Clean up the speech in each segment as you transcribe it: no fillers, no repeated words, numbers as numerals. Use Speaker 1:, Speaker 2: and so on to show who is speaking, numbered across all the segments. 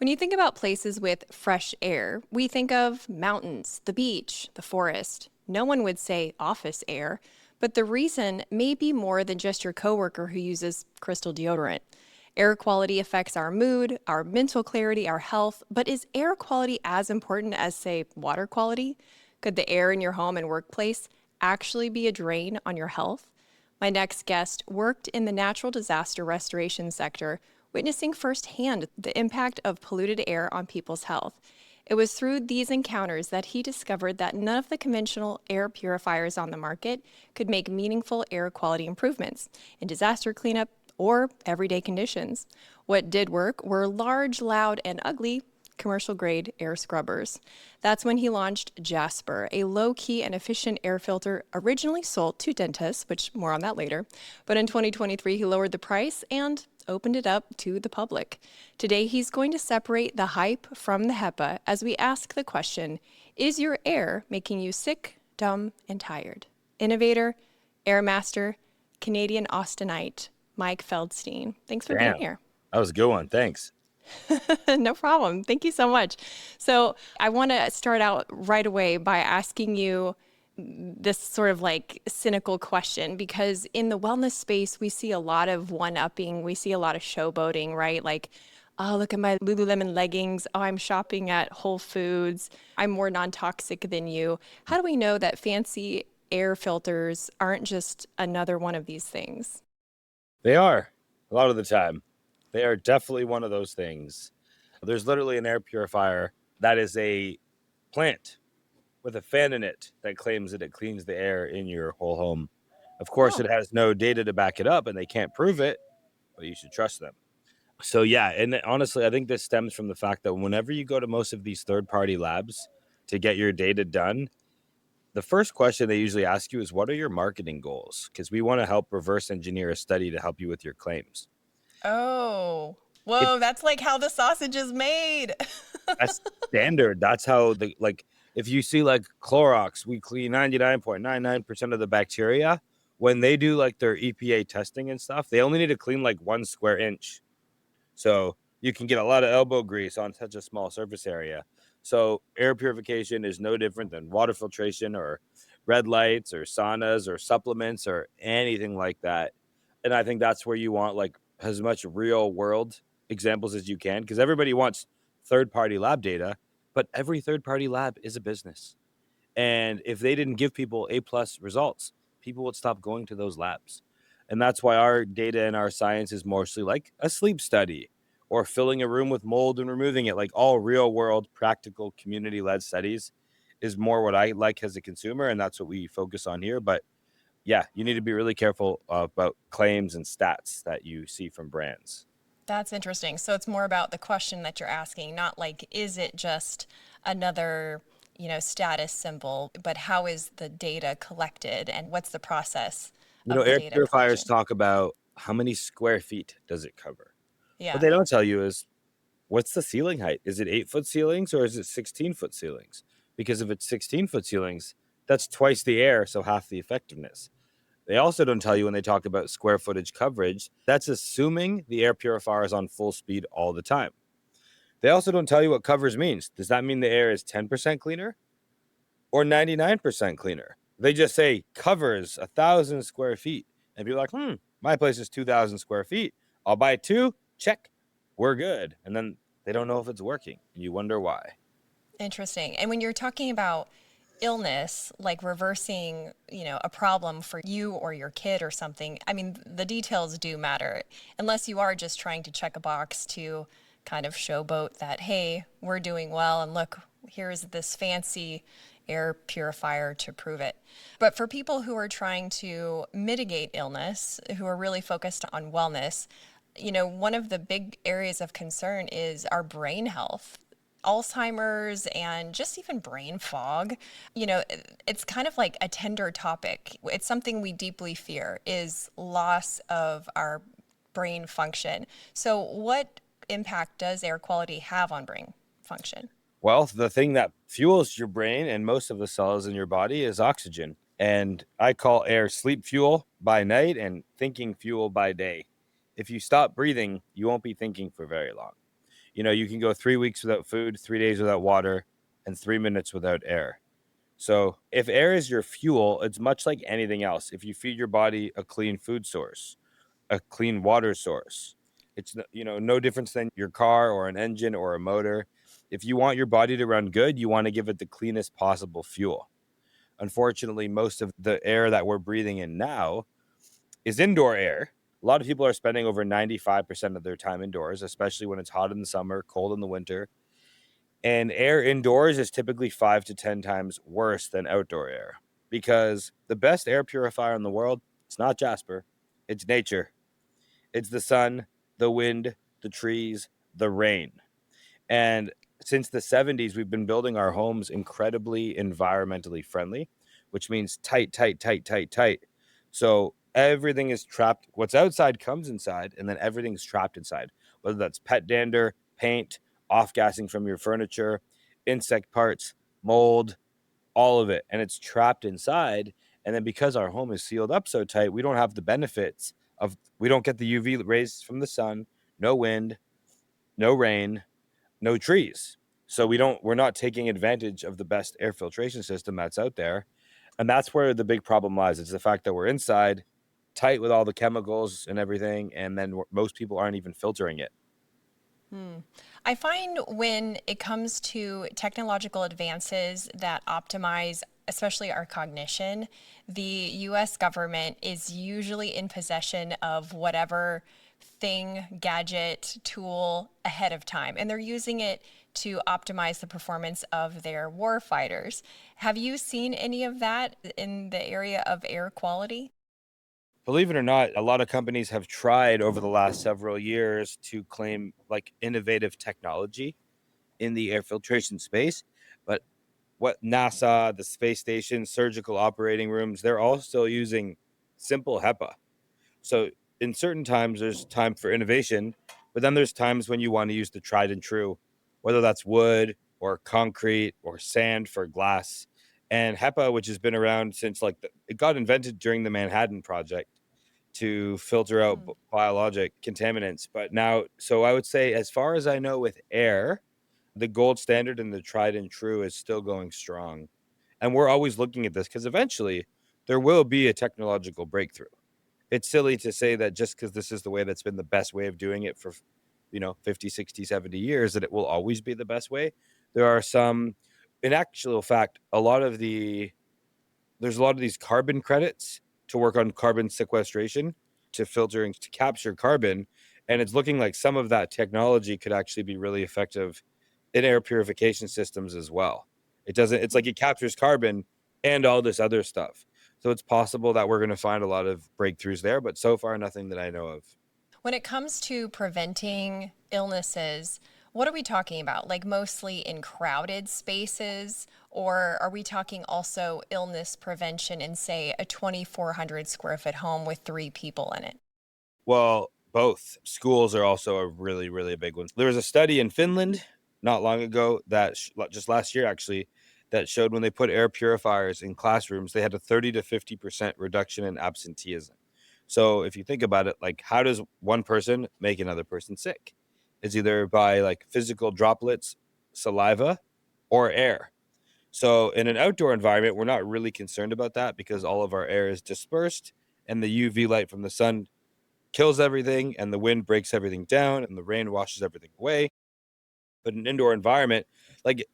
Speaker 1: When you think about places with fresh air, we think of mountains, the beach, the forest. No one would say office air, but the reason may be more than just your coworker who uses crystal deodorant. Air quality affects our mood, our mental clarity, our health, but is air quality as important as, say, water quality? Could the air in your home and workplace actually be a drain on your health? My next guest worked in the natural disaster restoration sector, witnessing firsthand the impact of polluted air on people's health. It was through these encounters that he discovered that none of the conventional air purifiers on the market could make meaningful air quality improvements in disaster cleanup or everyday conditions. What did work were large, loud, and ugly commercial grade air scrubbers. That's when he launched Jaspr, a low key and efficient air filter originally sold to dentists, which more on that later. But in 2023, he lowered the price and opened it up to the public. Today, he's going to separate the hype from the HEPA as we ask the question, is your air making you sick, dumb, and tired? Innovator, air master, Canadian Austinite, Mike Feldstein. Thanks for being
Speaker 2: Damn,
Speaker 1: here.
Speaker 2: that was a good one. Thanks.
Speaker 1: No problem. Thank you so much. So, I want to start out right away by asking you this sort of like cynical question because in the wellness space, we see a lot of one upping, we see a lot of showboating, right? Like, oh, look at my Lululemon leggings. Oh, I'm shopping at Whole Foods. I'm more non toxic than you. How do we know that fancy air filters aren't just another one of these things?
Speaker 2: They are a lot of the time. They are definitely one of those things. There's literally an air purifier that is a plant with a fan in it that claims that it cleans the air in your whole home. Of course,
Speaker 1: Oh,
Speaker 2: it has no data to back it up and they can't prove it, but you should trust them. So, yeah. And honestly, I think this stems from the fact that whenever you go to most of these third party labs to get your data done, the first question they usually ask you is, what are your marketing goals? Because we want to help reverse engineer a study to help you with your claims.
Speaker 1: oh,
Speaker 2: It
Speaker 1: whoa, that's like how the sausage is made.
Speaker 2: That's standard. That's how if you see like Clorox, we clean 99.99% of the bacteria. When they do like their EPA testing and stuff, they only need to clean like 1 square inch. So you can get a lot of elbow grease on such a small surface area. So air purification is no different than water filtration or red lights or saunas or supplements or anything like that. And I think that's where you want like as much real world examples as you can, because everybody wants third party lab data, but every third party lab is a business. And if they didn't give people A+ results, people would stop going to those labs. And that's why our data and our science is mostly like a sleep study or filling a room with mold and removing it. Like all real world, practical, community led studies is more what I like as a consumer. And that's what we focus on here. But yeah, you need to be really careful about claims and stats that you see from brands.
Speaker 1: That's interesting. So it's more about the question that you're asking, not like, is it just another, status symbol, but how is the data collected and what's the process of the
Speaker 2: Air
Speaker 1: data
Speaker 2: purifiers
Speaker 1: collection?
Speaker 2: talk about how many square feet does it cover. What
Speaker 1: Yeah.
Speaker 2: they don't tell you is, what's the ceiling height? Is it 8-foot ceilings or is it 16-foot ceilings? Because if it's 16-foot ceilings, that's twice the air, so half the effectiveness. They also don't tell you when they talk about square footage coverage, that's assuming the air purifier is on full speed all the time. They also don't tell you what covers means. Does that mean the air is 10% cleaner or 99% cleaner? They just say covers 1,000 square feet. And be like, my place is 2,000 square feet. I'll buy two. Check. We're good. And then they don't know if it's working. You wonder why.
Speaker 1: Interesting. And when you're talking about illness, like reversing, a problem for you or your kid or something, I mean, the details do matter. Unless you are just trying to check a box to kind of showboat that, hey, we're doing well, and look, here's this fancy air purifier to prove it. But for people who are trying to mitigate illness, who are really focused on wellness, one of the big areas of concern is our brain health. Alzheimer's and just even brain fog, it's kind of like a tender topic. It's something we deeply fear is loss of our brain function. So what impact does air quality have on brain function?
Speaker 2: Well, the thing that fuels your brain and most of the cells in your body is oxygen. And I call air sleep fuel by night and thinking fuel by day. If you stop breathing, you won't be thinking for very long. You can go 3 weeks without food, 3 days without water, and 3 minutes without air. So if air is your fuel, it's much like anything else. If you feed your body a clean food source, a clean water source, it's no difference than your car or an engine or a motor. If you want your body to run good, you want to give it the cleanest possible fuel. Unfortunately, most of the air that we're breathing in now is indoor air. A lot of people are spending over 95% of their time indoors, especially when it's hot in the summer, cold in the winter. And air indoors is typically 5 to 10 times worse than outdoor air, because the best air purifier in the world, it's not Jaspr, it's nature. It's the sun, the wind, the trees, the rain. And since the 70s, we've been building our homes incredibly environmentally friendly, which means tight, tight, tight, tight, tight. So everything is trapped. What's outside comes inside, and then everything's trapped inside, whether that's pet dander, paint, off gassing from your furniture, insect parts, mold, all of it. And it's trapped inside. And then because our home is sealed up so tight, we don't have the benefits of, we don't get the UV rays from the sun, no wind, no rain, no trees. So we're not taking advantage of the best air filtration system that's out there. And that's where the big problem lies. It's the fact that we're inside, tight with all the chemicals and everything, and then most people aren't even filtering it.
Speaker 1: I find when it comes to technological advances that optimize, especially our cognition, the US government is usually in possession of whatever thing, gadget, tool ahead of time, and they're using it to optimize the performance of their war fighters. Have you seen any of that in the area of air quality?
Speaker 2: Believe it or not, a lot of companies have tried over the last several years to claim like innovative technology in the air filtration space. But what NASA, the space station, surgical operating rooms, they're all still using simple HEPA. So in certain times, there's time for innovation, but then there's times when you want to use the tried and true, whether that's wood or concrete or sand for glass. And HEPA, which has been around since it got invented during the Manhattan Project to filter out biologic contaminants. But now, so I would say, as far as I know, with air, the gold standard and the tried and true is still going strong. And we're always looking at this because eventually there will be a technological breakthrough. It's silly to say that just because this is the way that's been the best way of doing it for 50, 60, 70 years, that it will always be the best way. There are some, in actual fact, there's a lot of these carbon credits to work on carbon sequestration, to filtering, to capture carbon. And it's looking like some of that technology could actually be really effective in air purification systems as well. It's like it captures carbon and all this other stuff. So it's possible that we're going to find a lot of breakthroughs there, but so far, nothing that I know of.
Speaker 1: When it comes to preventing illnesses, what are we talking about? Like mostly in crowded spaces, or are we talking also illness prevention in, say, a 2,400 square foot home with three people in it?
Speaker 2: Well, both. Schools are also a really, really big one. There was a study in Finland not long ago that just last year actually, that showed when they put air purifiers in classrooms, they had a 30 to 50% reduction in absenteeism. So if you think about it, like, how does one person make another person sick? It's either by like physical droplets, saliva, or air. So in an outdoor environment, we're not really concerned about that because all of our air is dispersed and the UV light from the sun kills everything, and the wind breaks everything down, and the rain washes everything away. But an indoor environment, like,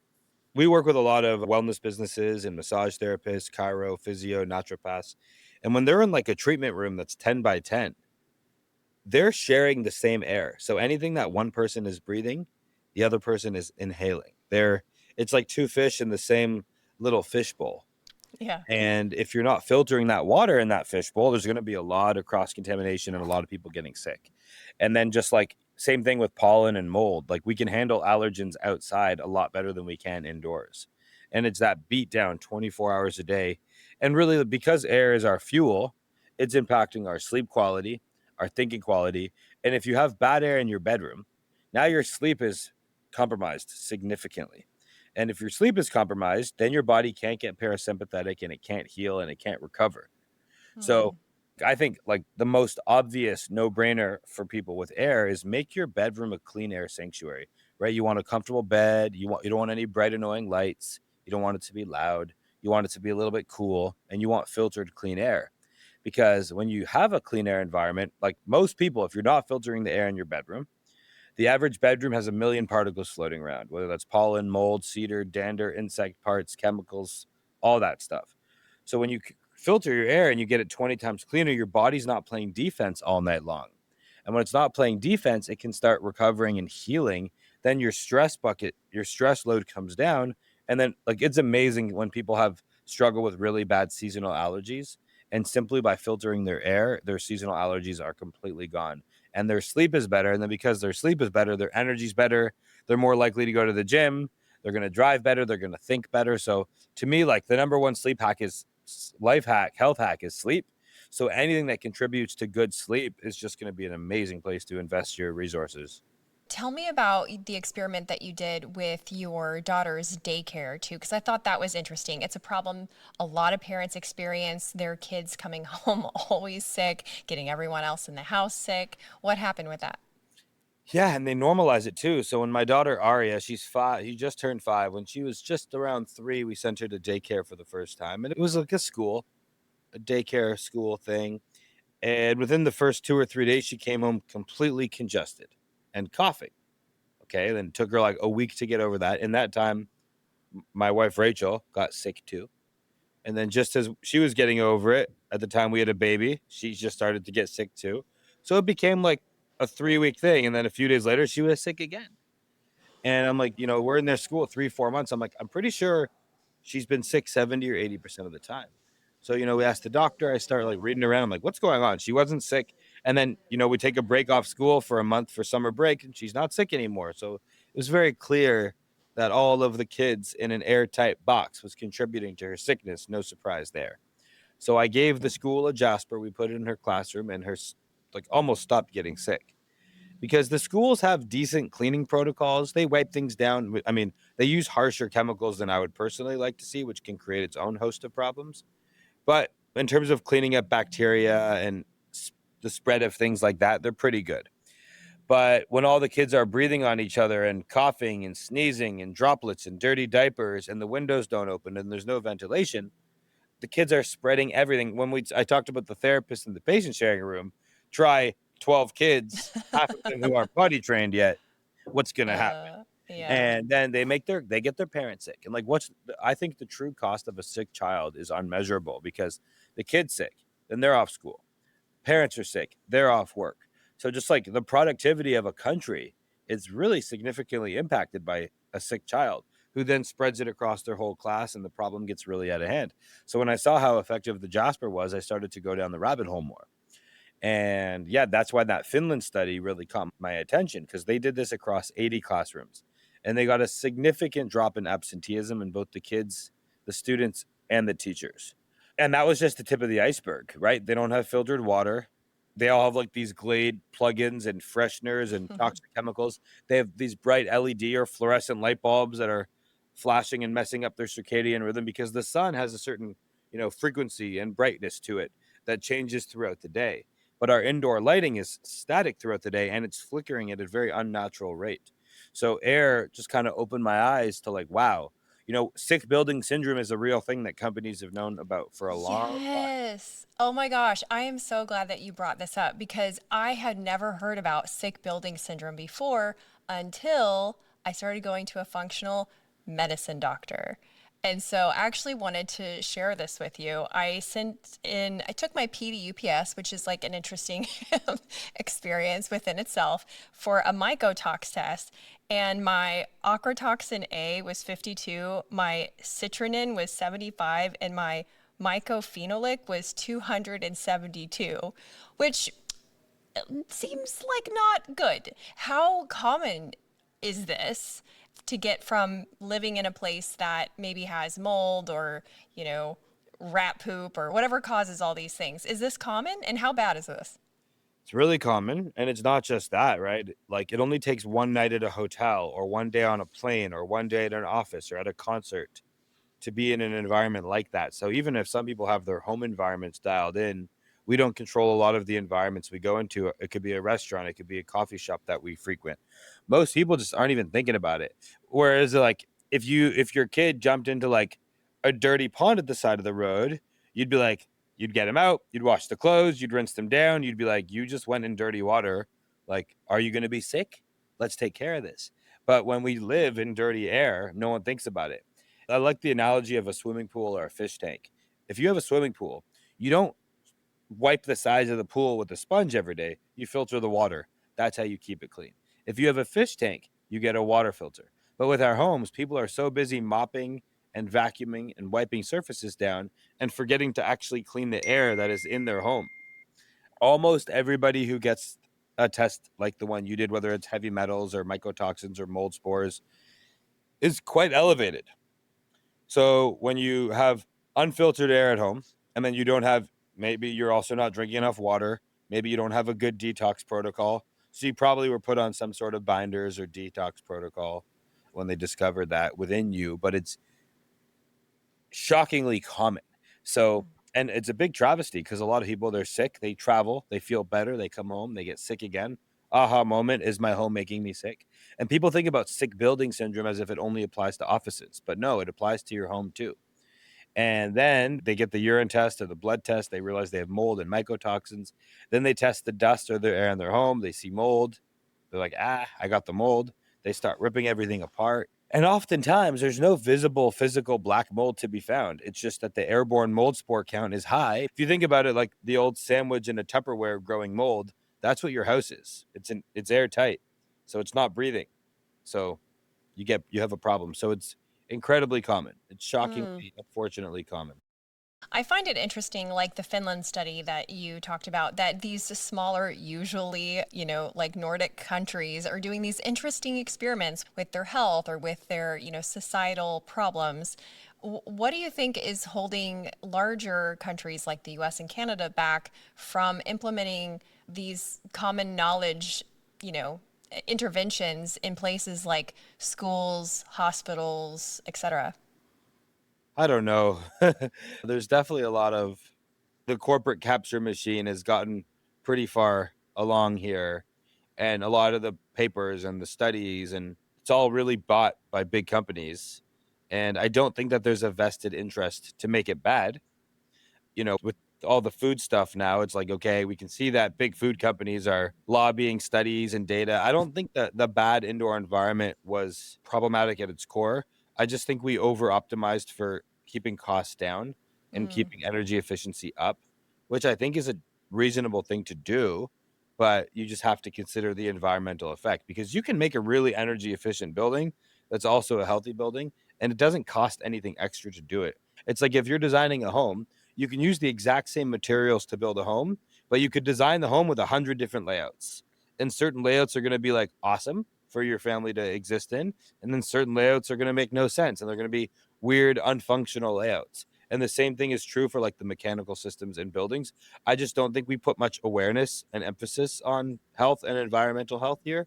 Speaker 2: we work with a lot of wellness businesses and massage therapists, chiro, physio, naturopaths. And when they're in like a treatment room that's 10 by 10, they're sharing the same air. So anything that one person is breathing, the other person is inhaling. It's like two fish in the same little fishbowl.
Speaker 1: Yeah.
Speaker 2: And if you're not filtering that water in that fishbowl, there's going to be a lot of cross contamination and a lot of people getting sick. And then just like same thing with pollen and mold, like we can handle allergens outside a lot better than we can indoors. And it's that beat down 24 hours a day. And really, because air is our fuel, it's impacting our sleep quality, our thinking quality. And if you have bad air in your bedroom, now your sleep is compromised significantly. And if your sleep is compromised, then your body can't get parasympathetic and it can't heal and it can't recover. So I think like the most obvious no brainer for people with air is make your bedroom a clean air sanctuary. right? You want a comfortable bed. You don't want any bright, annoying lights. You don't want it to be loud. You want it to be a little bit cool, and you want filtered clean air. Because when you have a clean air environment, like most people, if you're not filtering the air in your bedroom, the average bedroom has a million particles floating around, whether that's pollen, mold, cedar, dander, insect parts, chemicals, all that stuff. So when you filter your air and you get it 20 times cleaner, your body's not playing defense all night long. And when it's not playing defense, it can start recovering and healing. Then your stress bucket, your stress load comes down. And then, like, it's amazing when people have struggle with really bad seasonal allergies. And simply by filtering their air, their seasonal allergies are completely gone and their sleep is better. And then because their sleep is better, their energy's better. They're more likely to go to the gym. They're going to drive better. They're going to think better. So to me, like the number one sleep hack is life hack, health hack is sleep. So anything that contributes to good sleep is just going to be an amazing place to invest your resources.
Speaker 1: Tell me about the experiment that you did with your daughter's daycare too, because I thought that was interesting. It's a problem a lot of parents experience, their kids coming home always sick, getting everyone else in the house sick. What happened with that?
Speaker 2: Yeah, and they normalize it too. So when my daughter Aria, she's 5, she just turned 5. When she was just around 3, we sent her to daycare for the first time. And it was like a school, a daycare school thing. And within the first 2 or 3 days, she came home completely congested and coughing. Okay, then it took her like a week to get over that. In that time, my wife Rachel got sick too. And then just as she was getting over it, at the time we had a baby, she just started to get sick too. So it became like a 3-week thing. And then a few days later, she was sick again. And I'm like, we're in their school 3, 4 months. I'm like, I'm pretty sure she's been sick 70 or 80% of the time. So, we asked the doctor. I started like reading around. I'm like, what's going on? She wasn't sick. And then, we take a break off school for a month for summer break and she's not sick anymore. So it was very clear that all of the kids in an airtight box was contributing to her sickness. No surprise there. So I gave the school a Jaspr. We put it in her classroom and her like almost stopped getting sick because the schools have decent cleaning protocols. They wipe things down. I mean, they use harsher chemicals than I would personally like to see, which can create its own host of problems. But in terms of cleaning up bacteria and the spread of things like that, they're pretty good. But when all the kids are breathing on each other and coughing and sneezing and droplets and dirty diapers and the windows don't open and there's no ventilation, the kids are spreading everything. I talked about the therapist in the patient sharing room, try 12 kids, half of them who aren't potty trained yet, what's going to happen?
Speaker 1: Yeah.
Speaker 2: And then they get their parents sick. And like, I think the true cost of a sick child is unmeasurable because the kid's sick, then they're off school. Parents are sick, they're off work. So just like the productivity of a country is really significantly impacted by a sick child who then spreads it across their whole class and the problem gets really out of hand. So when I saw how effective the Jaspr was, I started to go down the rabbit hole more. And yeah, that's why that Finland study really caught my attention because they did this across 80 classrooms and they got a significant drop in absenteeism in both the kids, the students, and the teachers. And that was just the tip of the iceberg, right? They don't have filtered water. They all have like these Glade plugins and fresheners and toxic chemicals. They have these bright LED or fluorescent light bulbs that are flashing and messing up their circadian rhythm because the sun has a certain, frequency and brightness to it that changes throughout the day. But our indoor lighting is static throughout the day and it's flickering at a very unnatural rate. So air just kind of opened my eyes to like, wow, sick building syndrome is a real thing that companies have known about for a long time.
Speaker 1: Yes. Oh my gosh. I am so glad that you brought this up because I had never heard about sick building syndrome before until I started going to a functional medicine doctor. And so I actually wanted to share this with you. I took my PDUPS, which is like an interesting experience within itself, for a mycotox test. And my ochratoxin A was 52, my citrinin was 75, and my mycophenolic was 272, which seems like not good. How common is this to get from living in a place that maybe has mold or, rat poop or whatever causes all these things? Is this common? And how bad is this?
Speaker 2: It's really common. And it's not just that, right? Like it only takes one night at a hotel or one day on a plane or one day at an office or at a concert to be in an environment like that. So even if some people have their home environments dialed in, We don't control a lot of the environments we go into. It could be a restaurant, it could be a coffee shop that we frequent. Most people just aren't even thinking about it. Whereas like if your kid jumped into like a dirty pond at the side of the road, you'd be like, you'd get him out, you'd wash the clothes, you'd rinse them down, you'd be like, you just went in dirty water. Like, are you going to be sick? Let's take care of this. But when we live in dirty air, no one thinks about it. I like the analogy of a swimming pool or a fish tank. If you have a swimming pool, you don't wipe the sides of the pool with a sponge every day. You filter the water. That's how you keep it clean. If you have a fish tank, you get a water filter. But with our homes, people are so busy mopping and vacuuming and wiping surfaces down and forgetting to actually clean the air that is in their home. Almost everybody who gets a test like the one you did, whether it's heavy metals or mycotoxins or mold spores, is quite elevated. So when you have unfiltered air at home, and then you don't have, maybe you're also not drinking enough water, maybe you don't have a good detox protocol. So you probably were put on some sort of binders or detox protocol when they discovered that within you, but it's shockingly common. So, and it's a big travesty because a lot of people, they're sick, they travel, they feel better, they come home, they get sick again. Aha moment, is my home making me sick? And people think about sick building syndrome as if it only applies to offices, but no, it applies to your home too. And then they get the urine test or the blood test. They realize they have mold and mycotoxins. Then they test the dust or the air in their home. They see mold. They're like, I got the mold. They start ripping everything apart. And oftentimes there's no visible physical black mold to be found. It's just that the airborne mold spore count is high. If you think about it, like the old sandwich in a Tupperware growing mold, that's what your house is. It's airtight. So it's not breathing. So you have a problem. So it's incredibly common. It's shockingly, unfortunately common.
Speaker 1: I find it interesting, like the Finland study that you talked about, that these smaller, usually, like Nordic countries are doing these interesting experiments with their health or with their, societal problems. What do you think is holding larger countries like the US and Canada back from implementing these common knowledge, you know, interventions in places like schools, hospitals, etc.?
Speaker 2: I don't know. There's definitely a lot of the corporate capture machine has gotten pretty far along here, and a lot of the papers and the studies, and it's all really bought by big companies. And I don't think that there's a vested interest to make it bad. With all the food stuff now, it's like, okay, we can see that big food companies are lobbying studies and data. I don't think that the bad indoor environment was problematic at its core. I just think we over optimized for keeping costs down and
Speaker 1: Mm,
Speaker 2: keeping energy efficiency up, which I think is a reasonable thing to do. But you just have to consider the environmental effect, because you can make a really energy efficient building that's also a healthy building, and it doesn't cost anything extra to do it. It's like if you're designing a home, you can use the exact same materials to build a home, but you could design the home with 100 different layouts. And certain layouts are going to be like awesome for your family to exist in, and then certain layouts are going to make no sense, and they're going to be weird, unfunctional layouts. And the same thing is true for like the mechanical systems in buildings. I just don't think we put much awareness and emphasis on health and environmental health here.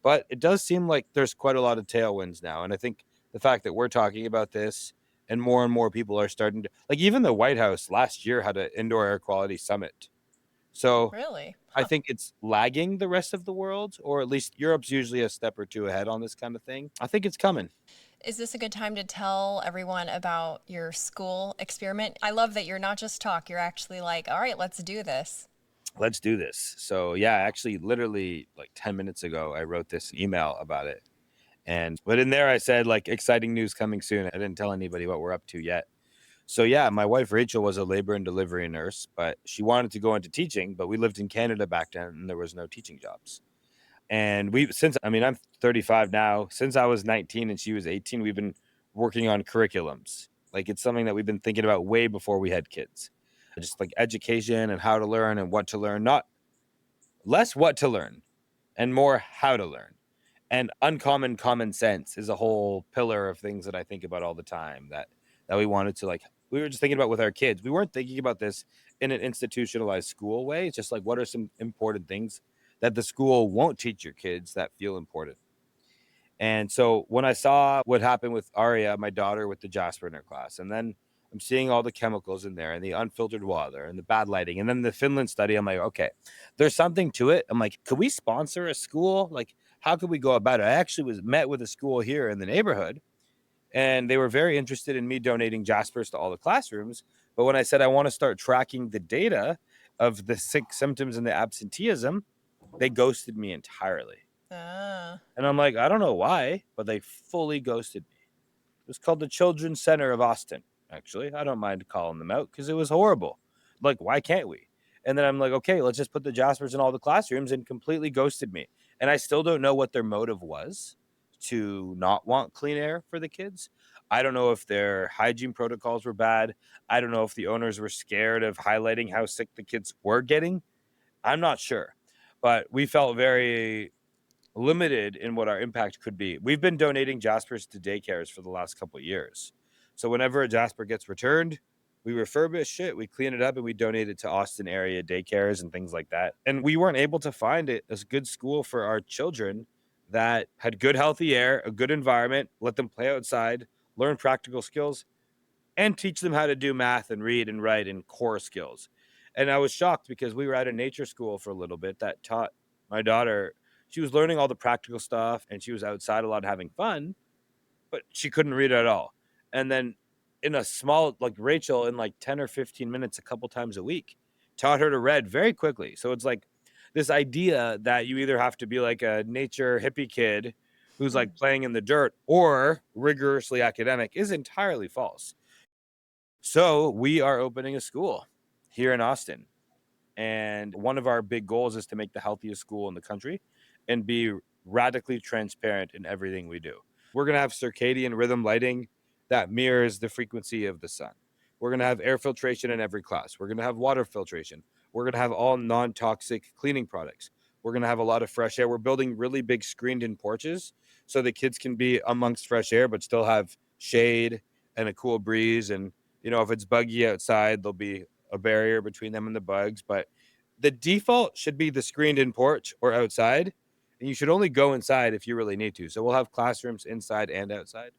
Speaker 2: But it does seem like there's quite a lot of tailwinds now. And I think the fact that we're talking about this and more people are starting to, like, even the White House last year had an indoor air quality summit. So
Speaker 1: really?
Speaker 2: I think it's lagging the rest of the world, or at least Europe's usually a step or two ahead on this kind of thing. I think it's coming.
Speaker 1: Is this a good time to tell everyone about your school experiment? I love that you're not just talk, you're actually like, all right, let's do this.
Speaker 2: Let's do this. So yeah, actually literally like 10 minutes ago I wrote this email about it. But in there I said like exciting news coming soon. I didn't tell anybody what we're up to yet. So yeah, my wife Rachel was a labor and delivery nurse, but she wanted to go into teaching, but we lived in Canada back then and there was no teaching jobs. And I'm 35 now, since I was 19 and she was 18, we've been working on curriculums. Like it's something that we've been thinking about way before we had kids. Just like education and how to learn and what to learn, not less what to learn and more how to learn. And uncommon common sense is a whole pillar of things that I think about all the time, that we wanted to, like, we were just thinking about with our kids. We weren't thinking about this in an institutionalized school way. It's just like, what are some important things that the school won't teach your kids that feel important? And so when I saw what happened with Aria, my daughter, with the Jaspr in her class, and then I'm seeing all the chemicals in there and the unfiltered water and the bad lighting. And then the Finland study, I'm like, okay, there's something to it. I'm like, could we sponsor a school? Like, how could we go about it? I actually was met with a school here in the neighborhood, and they were very interested in me donating Jaspers to all the classrooms. But when I said I want to start tracking the data of the sick symptoms and the absenteeism, they ghosted me entirely.
Speaker 1: Ah.
Speaker 2: And I'm like, I don't know why, but they fully ghosted me. It was called the Children's Center of Austin, actually. I don't mind calling them out because it was horrible. Like, why can't we? And then I'm like, okay, let's just put the Jaspers in all the classrooms, and completely ghosted me. And I still don't know what their motive was to not want clean air for the kids. I don't know if their hygiene protocols were bad. I don't know if the owners were scared of highlighting how sick the kids were getting. I'm not sure. But we felt very limited in what our impact could be. We've been donating Jaspers to daycares for the last couple of years. So whenever a Jasper gets returned, we refurbish it, we clean it up, and we donate it to Austin area daycares and things like that. And we weren't able to find it as a good school for our children that had good, healthy air, a good environment, let them play outside, learn practical skills, and teach them how to do math and read and write and core skills. And I was shocked because we were at a nature school for a little bit that taught my daughter. She was learning all the practical stuff and she was outside a lot having fun, but she couldn't read at all. And then in a small, like Rachel, in like 10 or 15 minutes, a couple times a week, taught her to read very quickly. So it's like this idea that you either have to be like a nature hippie kid who's like playing in the dirt or rigorously academic is entirely false. So we are opening a school here in Austin. And one of our big goals is to make the healthiest school in the country and be radically transparent in everything we do. We're going to have circadian rhythm lighting that mirrors the frequency of the sun. We're going to have air filtration in every class. We're going to have water filtration. We're going to have all non toxic cleaning products. We're going to have a lot of fresh air. We're building really big screened in porches so the kids can be amongst fresh air, but still have shade and a cool breeze. And, you know, if it's buggy outside, there'll be a barrier between them and the bugs. But the default should be the screened in porch or outside. And you should only go inside if you really need to. So we'll have classrooms inside and outside.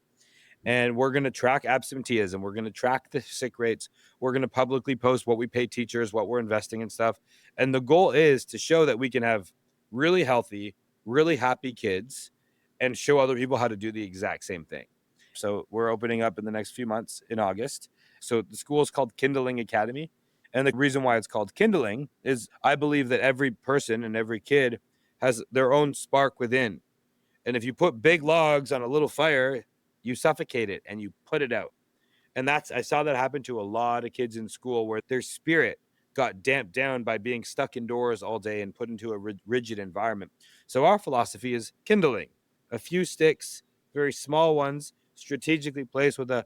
Speaker 2: And we're going to track absenteeism. We're going to track the sick rates. We're going to publicly post what we pay teachers, what we're investing in stuff. And the goal is to show that we can have really healthy, really happy kids and show other people how to do the exact same thing. So we're opening up in the next few months in August. So the school is called Kindling Academy. And the reason why it's called Kindling is I believe that every person and every kid has their own spark within. And if you put big logs on a little fire, you suffocate it and you put it out. And I saw that happen to a lot of kids in school where their spirit got damped down by being stuck indoors all day and put into a rigid environment. So our philosophy is kindling a few sticks, very small ones, strategically placed with a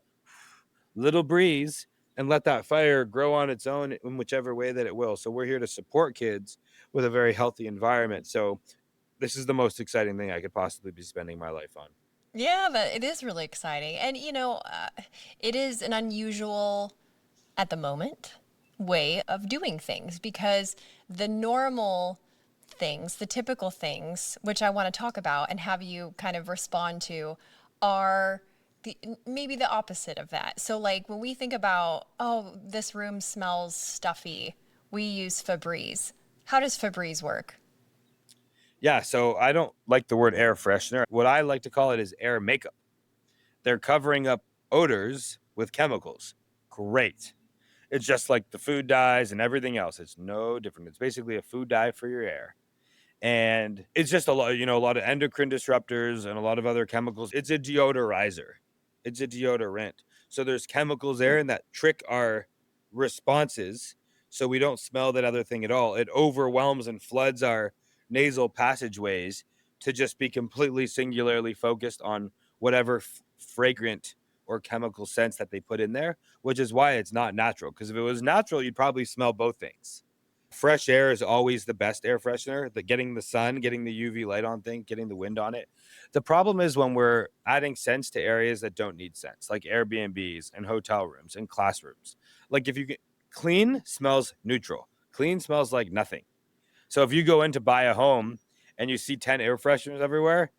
Speaker 2: little breeze, and let that fire grow on its own in whichever way that it will. So we're here to support kids with a very healthy environment. So this is the most exciting thing I could possibly be spending my life on.
Speaker 1: Yeah, but it is really exciting. And, it is an unusual, at the moment, way of doing things because the normal things, the typical things, which I want to talk about and have you kind of respond to, are maybe the opposite of that. So, like when we think about, oh, this room smells stuffy, we use Febreze. How does Febreze work?
Speaker 2: Yeah, so I don't like the word air freshener. What I like to call it is air makeup. They're covering up odors with chemicals. Great. It's just like the food dyes and everything else. It's no different. It's basically a food dye for your air. And it's just a lot, a lot of endocrine disruptors and a lot of other chemicals. It's a deodorizer. It's a deodorant. So there's chemicals there and that trick our responses so we don't smell that other thing at all. It overwhelms and floods our nasal passageways to just be completely singularly focused on whatever fragrant or chemical scents that they put in there, which is why it's not natural. Because if it was natural, you'd probably smell both things. Fresh air is always the best air freshener. Getting the sun, getting the UV light on thing, getting the wind on it. The problem is when we're adding scents to areas that don't need scents, like Airbnbs and hotel rooms and classrooms. Like if you get clean smells neutral. Clean smells like nothing. So if you go in to buy a home and you see 10 air fresheners everywhere,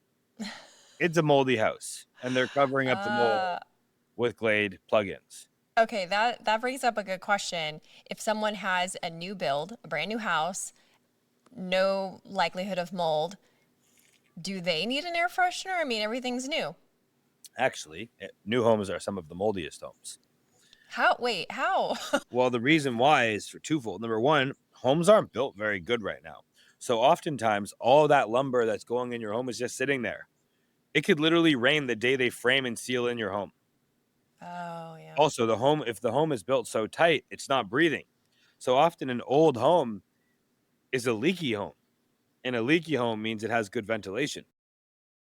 Speaker 2: it's a moldy house and they're covering up the mold
Speaker 1: Uh,
Speaker 2: with Glade plugins.
Speaker 1: Okay, that brings up a good question. If someone has a new build, a brand new house, no likelihood of mold, do they need an air freshener? I mean, everything's new.
Speaker 2: Actually, new homes are some of the moldiest homes.
Speaker 1: How? Wait, how?
Speaker 2: Well, the reason why is for twofold. Number one, homes aren't built very good right now. So oftentimes, all that lumber that's going in your home is just sitting there. It could literally rain the day they frame and seal in your home.
Speaker 1: Oh, yeah.
Speaker 2: Also, if the home is built so tight, it's not breathing. So often, an old home is a leaky home, and a leaky home means it has good ventilation.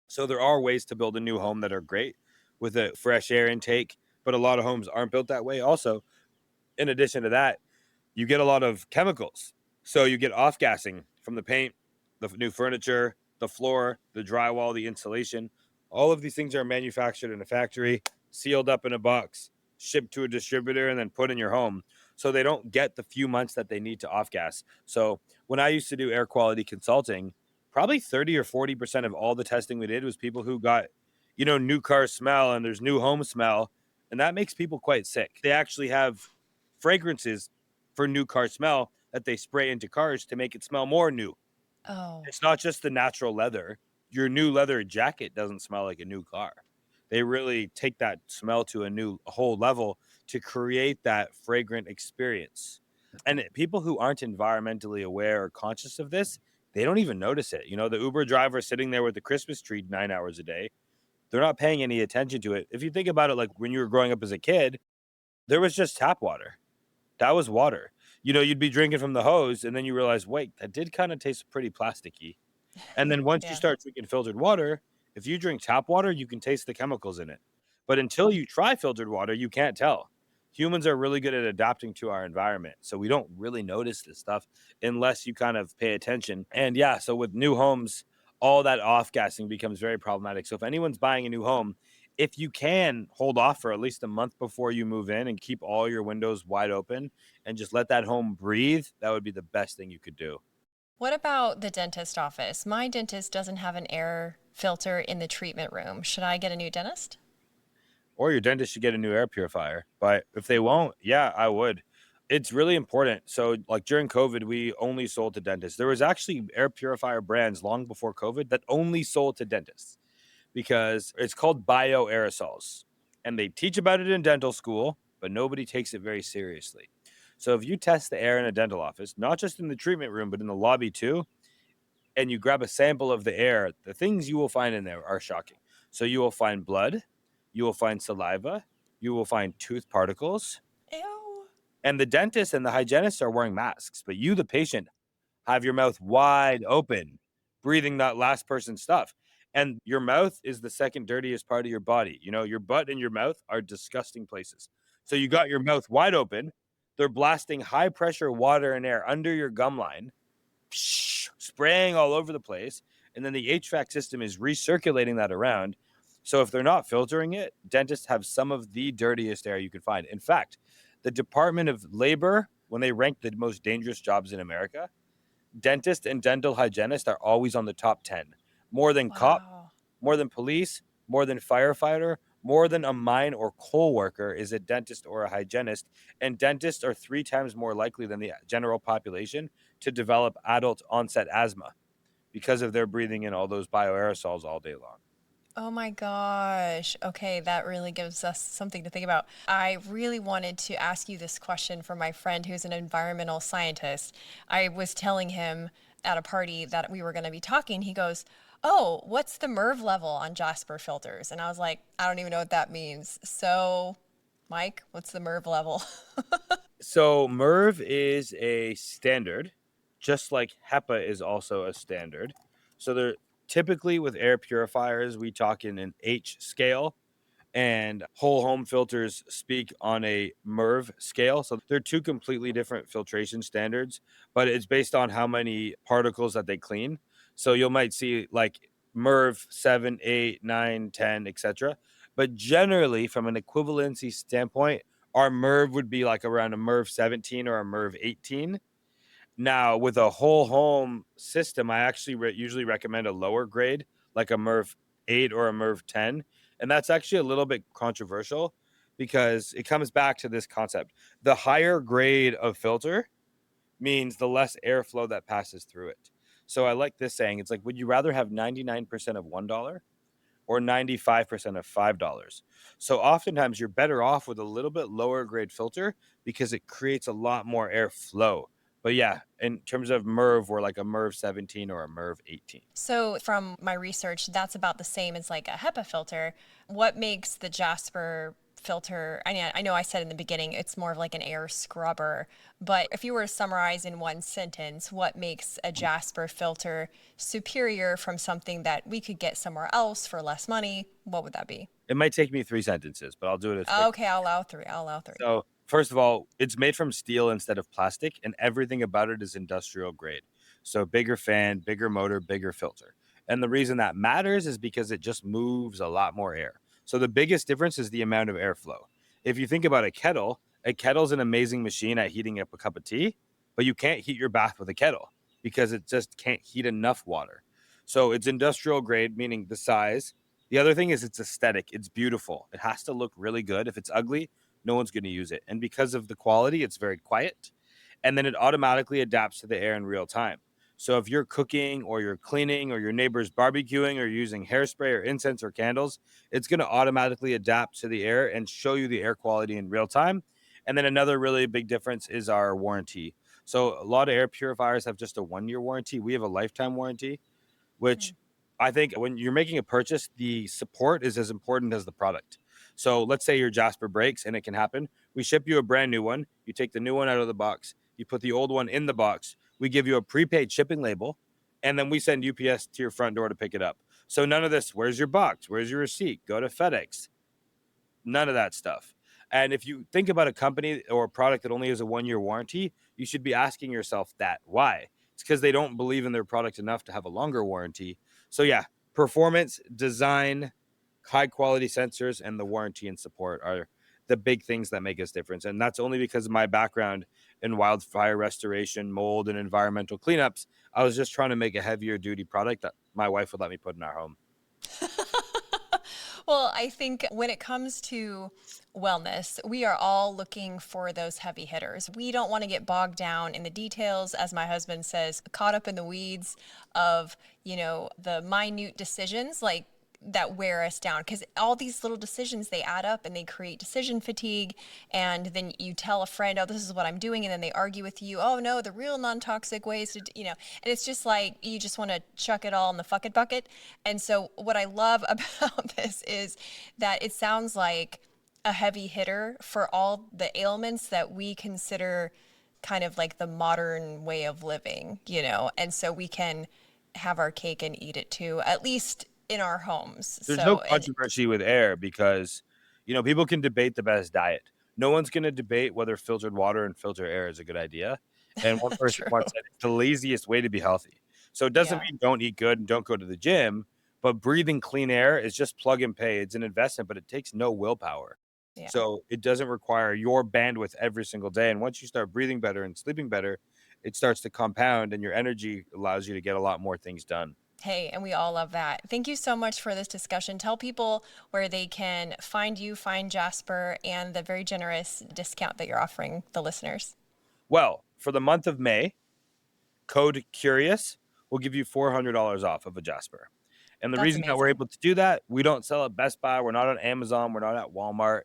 Speaker 2: So there are ways to build a new home that are great with a fresh air intake, but a lot of homes aren't built that way. Also, in addition to that, you get a lot of chemicals. So you get off gassing from the paint, the new furniture, the floor, the drywall, the insulation. All of these things are manufactured in a factory, sealed up in a box, shipped to a distributor, and then put in your home. So they don't get the few months that they need to off gas. So when I used to do air quality consulting, probably 30 or 40% of all the testing we did was people who got, new car smell and there's new home smell. And that makes people quite sick. They actually have fragrances for new car smell that they spray into cars to make it smell more new.
Speaker 1: Oh,
Speaker 2: It's not just the natural leather. Your new leather jacket doesn't smell like a new car. They really take that smell to a whole level to create that fragrant experience. And people who aren't environmentally aware or conscious of this, they don't even notice it. The Uber driver sitting there with the Christmas tree 9 hours a day, they're not paying any attention to it. If you think about it, like when you were growing up as a kid, there was just tap water. That was water. You'd be drinking from the hose and then you realize, wait, that did kind of taste pretty plasticky. And then once you
Speaker 1: yeah.
Speaker 2: start drinking filtered water, if you drink tap water, you can taste the chemicals in it. But until you try filtered water, you can't tell. Humans are really good at adapting to our environment. So we don't really notice this stuff unless you kind of pay attention. And yeah, so with new homes, all that off gassing becomes very problematic. So if anyone's buying a new home, if you can hold off for at least a month before you move in and keep all your windows wide open and just let that home breathe, that would be the best thing you could do.
Speaker 1: What about the dentist office? My dentist doesn't have an air filter in the treatment room. Should I get a new dentist?
Speaker 2: Or your dentist should get a new air purifier. But if they won't, yeah, I would. It's really important. So, like during COVID, we only sold to dentists. There was actually air purifier brands long before COVID that only sold to dentists because it's called bioaerosols. And they teach about it in dental school, but nobody takes it very seriously. So, if you test the air in a dental office, not just in the treatment room, but in the lobby too, and you grab a sample of the air, the things you will find in there are shocking. So, you will find blood, you will find saliva, you will find tooth particles,
Speaker 1: Ew.
Speaker 2: and the dentist and the hygienist are wearing masks, but you, the patient, have your mouth wide open, breathing that last person's stuff. And your mouth is the second dirtiest part of your body. Your butt and your mouth are disgusting places. So you got your mouth wide open. They're blasting high pressure water and air under your gum line, spraying all over the place. And then the HVAC system is recirculating that around. So if they're not filtering it, dentists have some of the dirtiest air you can find. In fact, the Department of Labor, when they rank the most dangerous jobs in America, dentist and dental hygienist are always on the top 10. More than cop,
Speaker 1: Wow.
Speaker 2: more than police, more than firefighter, more than a mine or coal worker is a dentist or a hygienist. And dentists are 3 times more likely than the general population to develop adult onset asthma because of their breathing in all those bioaerosols all day long.
Speaker 1: Oh my gosh. Okay, that really gives us something to think about. I really wanted to ask you this question from my friend who's an environmental scientist. I was telling him at a party that we were going to be talking. He goes, "Oh, what's the MERV level on Jaspr filters?" And I was like, "I don't even know what that means." So, Mike, what's the MERV level?
Speaker 2: So MERV is a standard, just like HEPA is also a standard. So they're typically with air purifiers, we talk in an H scale, and whole home filters speak on a MERV scale. So they're two completely different filtration standards, but it's based on how many particles that they clean. So you might see like MERV 7, 8, 9, 10, etc. But generally, from an equivalency standpoint, our MERV would be like around a MERV 17 or a MERV 18. Now, with a whole home system, I actually usually recommend a lower grade, like a MERV 8 or a MERV 10. And that's actually a little bit controversial because it comes back to this concept. The higher grade of filter means the less airflow that passes through it. So I like this saying. It's like, would you rather have 99% of $1 or 95% of $5? So oftentimes you're better off with a little bit lower grade filter because it creates a lot more airflow. But yeah, in terms of MERV, we're like a MERV 17 or a MERV 18.
Speaker 1: So, from my research, that's about the same as like a HEPA filter. What makes the Jasper filter? I know I said in the beginning it's more of like an air scrubber, but if you were to summarize in one sentence, what makes a Jasper filter superior from something that we could get somewhere else for less money? What would that be?
Speaker 2: It might take me 3 sentences, but I'll do it as quick.
Speaker 1: Okay, I'll allow three. I'll allow three.
Speaker 2: So, first of all, it's made from steel instead of plastic, and everything about it is industrial grade. So, bigger fan, bigger motor, bigger filter. And the reason that matters is because it just moves a lot more air. So, the biggest difference is the amount of airflow. If you think about a kettle's an amazing machine at heating up a cup of tea, but you can't heat your bath with a kettle because it just can't heat enough water. So, it's industrial grade, meaning the size. The other thing is it's aesthetic. It's beautiful. It has to look really good. If it's ugly, no one's going to use it. And because of the quality, it's very quiet. And then it automatically adapts to the air in real time. So if you're cooking or you're cleaning or your neighbor's barbecuing or using hairspray or incense or candles, it's going to automatically adapt to the air and show you the air quality in real time. And then another really big difference is our warranty. So a lot of air purifiers have just a 1 year warranty. We have a lifetime warranty, which I think when you're making a purchase, the support is as important as the product. So let's say your Jasper breaks, and it can happen. We ship you a brand new one. You take the new one out of the box. You put the old one in the box. We give you a prepaid shipping label, and then we send UPS to your front door to pick it up. So none of this, where's your box? Where's your receipt? Go to FedEx. None of that stuff. And if you think about a company or a product that only has a 1 year warranty, you should be asking yourself that. Why? It's because they don't believe in their product enough to have a longer warranty. So, yeah, performance, design, high quality sensors, and the warranty and support are the big things that make us different. And that's only because of my background in wildfire restoration, mold, and environmental cleanups. I was just trying to make a heavier duty product that my wife would let me put in our home.
Speaker 1: Well, I think when it comes to wellness, we are all looking for those heavy hitters. We don't want to get bogged down in the details, as my husband says, caught up in the weeds of, the minute decisions like that wear us down, because all these little decisions, they add up and they create decision fatigue. And then you tell a friend, oh, this is what I'm doing, and then they argue with you, oh no, the real non-toxic ways and it's just like you just want to chuck it all in the fuck it bucket. And so what I love about this is that it sounds like a heavy hitter for all the ailments that we consider kind of like the modern way of living, and so we can have our cake and eat it too, at least in our homes.
Speaker 2: There's no
Speaker 1: So, and
Speaker 2: controversy with air because, people can debate the best diet. No one's going to debate whether filtered water and filtered air is a good idea. And one person
Speaker 1: true.
Speaker 2: once said it's the laziest way to be healthy. So it doesn't
Speaker 1: Yeah.
Speaker 2: mean don't eat good and don't go to the gym, but breathing clean air is just plug and pay. It's an investment, but it takes no willpower.
Speaker 1: Yeah.
Speaker 2: So it doesn't require your bandwidth every single day. And once you start breathing better and sleeping better, it starts to compound and your energy allows you to get a lot more things done.
Speaker 1: Hey, and we all love that. Thank you so much for this discussion. Tell people where they can find you, find Jasper, and the very generous discount that you're offering the listeners.
Speaker 2: Well, for the month of May, code CURIOUS will give you $400 off of a Jasper. And the
Speaker 1: That's
Speaker 2: reason that we're
Speaker 1: amazing.
Speaker 2: able to do that, we don't sell at Best Buy. We're not on Amazon. We're not at Walmart.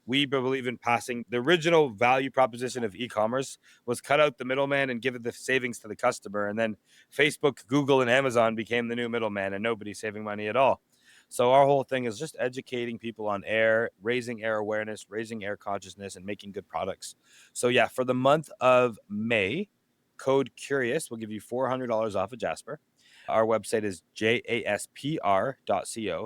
Speaker 2: We believe in passing the original value proposition of e-commerce was cut out the middleman and give it the savings to the customer. And then Facebook, Google, and Amazon became the new middleman, and nobody's saving money at all. So our whole thing is just educating people on air, raising air awareness, raising air consciousness, and making good products. So yeah, for the month of May, code CURIOUS will give you $400 off of Jasper. Our website is jaspr.co.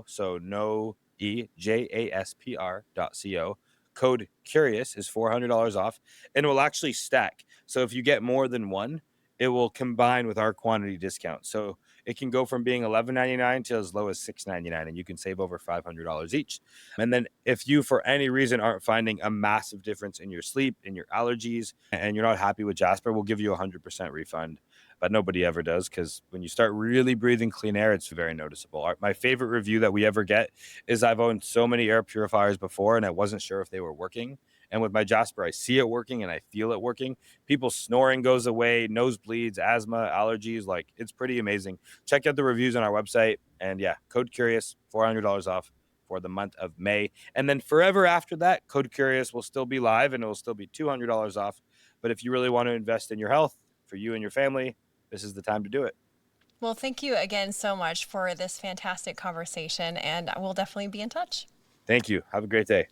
Speaker 2: So no E, jaspr.co. Code CURIOUS is $400 off, and it will actually stack. So if you get more than one, it will combine with our quantity discount. So it can go from being $11.99 to as low as $6.99, and you can save over $500 each. And then if you, for any reason, aren't finding a massive difference in your sleep, in your allergies, and you're not happy with Jasper, we'll give you a 100% refund. but nobody ever does, because when you start really breathing clean air, it's very noticeable. My favorite review that we ever get is, I've owned so many air purifiers before and I wasn't sure if they were working. And with my Jaspr, I see it working and I feel it working. People's snoring goes away, nosebleeds, asthma, allergies. Like, it's pretty amazing. Check out the reviews on our website. And yeah, code Curious, $400 off for the month of May. And then forever after that, code Curious will still be live and it will still be $200 off. But if you really want to invest in your health for you and your family, this is the time to do it.
Speaker 1: Well, thank you again so much for this fantastic conversation, and we'll definitely be in touch.
Speaker 2: Thank you. Have a great day.